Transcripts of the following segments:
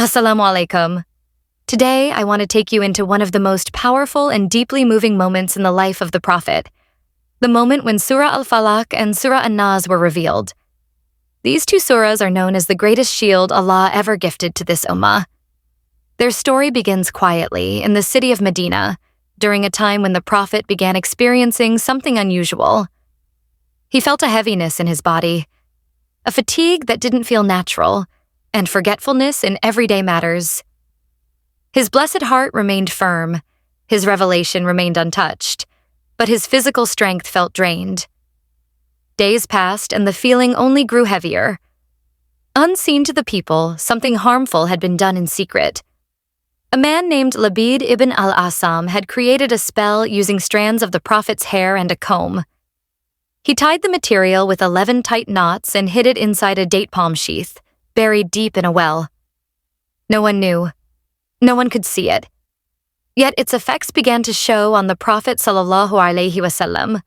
Assalamu alaikum. Today, I want to take you into one of the most powerful and deeply moving moments in the life of the Prophet, the moment when Surah Al-Falaq and Surah An-Nas were revealed. These two surahs are known as the greatest shield Allah ever gifted to this ummah. Their story begins quietly in the city of Medina, during a time when the Prophet began experiencing something unusual. He felt a heaviness in his body, a fatigue that didn't feel natural, and forgetfulness in everyday matters. His blessed heart remained firm, his revelation remained untouched, but his physical strength felt drained. Days passed and the feeling only grew heavier. Unseen to the people, something harmful had been done in secret. A man named Labid ibn al-Asam had created a spell using strands of the Prophet's hair and a comb. He tied the material with 11 tight knots and hid it inside a date palm sheath, buried deep in a well. No one knew. No one could see it. Yet its effects began to show on the Prophet ﷺ,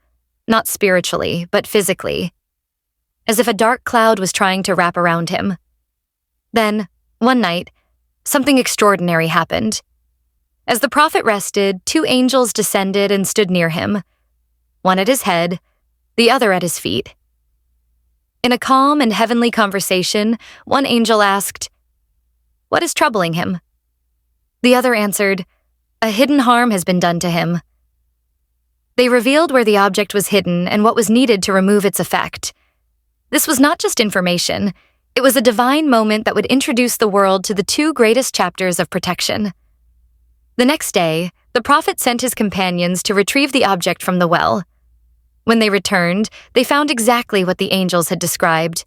not spiritually, but physically, as if a dark cloud was trying to wrap around him. Then, one night, something extraordinary happened. As the Prophet rested, 2 angels descended and stood near him, one at his head, the other at his feet. In a calm and heavenly conversation, one angel asked, "What is troubling him?" The other answered, "A hidden harm has been done to him." They revealed where the object was hidden and what was needed to remove its effect. This was not just information, it was a divine moment that would introduce the world to the 2 greatest chapters of protection. The next day, the Prophet sent his companions to retrieve the object from the well. When they returned, they found exactly what the angels had described: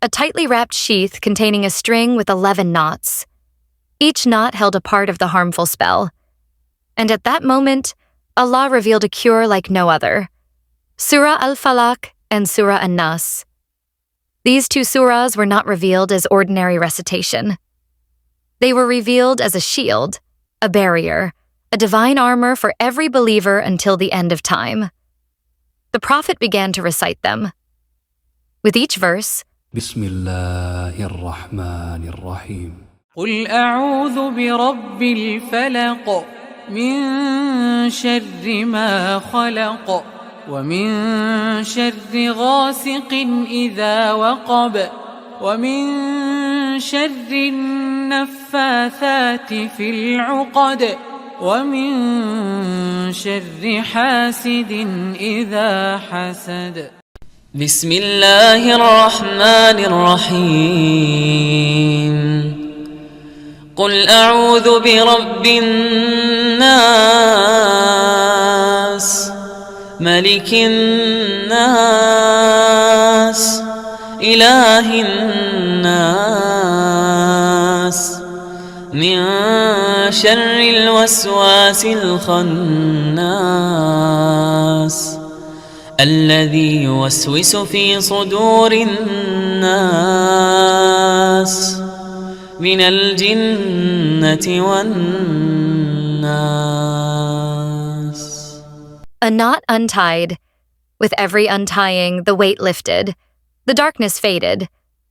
a tightly wrapped sheath containing a string with 11 knots. Each knot held a part of the harmful spell. And at that moment, Allah revealed a cure like no other: Surah Al-Falaq and Surah An-Nas. These 2 surahs were not revealed as ordinary recitation. They were revealed as a shield, a barrier, a divine armor for every believer until the end of time. The Prophet began to recite them. With each verse, Bismillahirrahmanirrahim. قل أعوذ برب الفلق من شر ما خلق ومن شر غاسق إذا وقب ومن شر النفاثات في العقد ومن شر حاسد إذا حسد. بسم الله الرحمن الرحيم. قل أعوذ برب الناس ملك الناس إله الناس من شر الوسواس الخناس الذي يوسوس في صدور الناس من الجنة والناس. A knot untied. With every untying, the weight lifted. The darkness faded.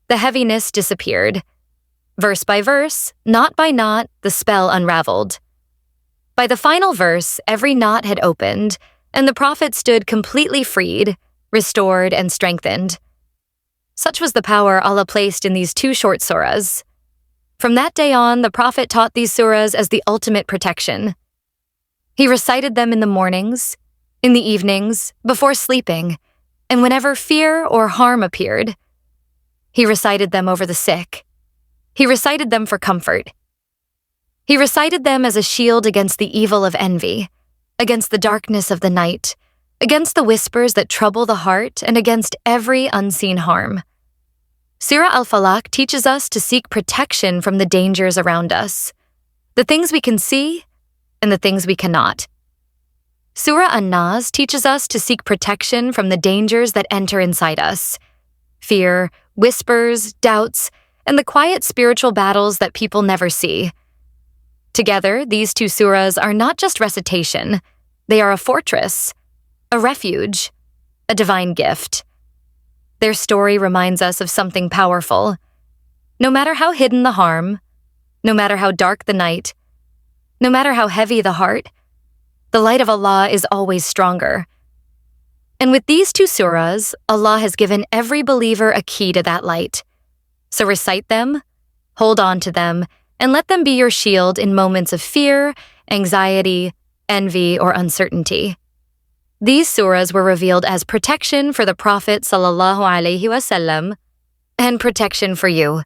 The heaviness disappeared. Verse by verse, knot by knot, the spell unraveled. By the final verse, every knot had opened, and the Prophet stood completely freed, restored, and strengthened. Such was the power Allah placed in these 2 short surahs. From that day on, the Prophet taught these surahs as the ultimate protection. He recited them in the mornings, in the evenings, before sleeping, and whenever fear or harm appeared. He recited them over the sick. He recited them for comfort. He recited them as a shield against the evil of envy, against the darkness of the night, against the whispers that trouble the heart, and against every unseen harm. Surah Al-Falaq teaches us to seek protection from the dangers around us, the things we can see and the things we cannot. Surah An-Nas teaches us to seek protection from the dangers that enter inside us: fear, whispers, doubts, and the quiet spiritual battles that people never see. Together, these 2 surahs are not just recitation, they are a fortress, a refuge, a divine gift. Their story reminds us of something powerful. No matter how hidden the harm, No matter how dark the night, no matter how heavy the heart, the light of Allah is always stronger. And with these two surahs, Allah has given every believer a key to that light. So recite them, hold on to them, and let them be your shield in moments of fear, anxiety, envy, or uncertainty. These surahs were revealed as protection for the Prophet ﷺ and protection for you.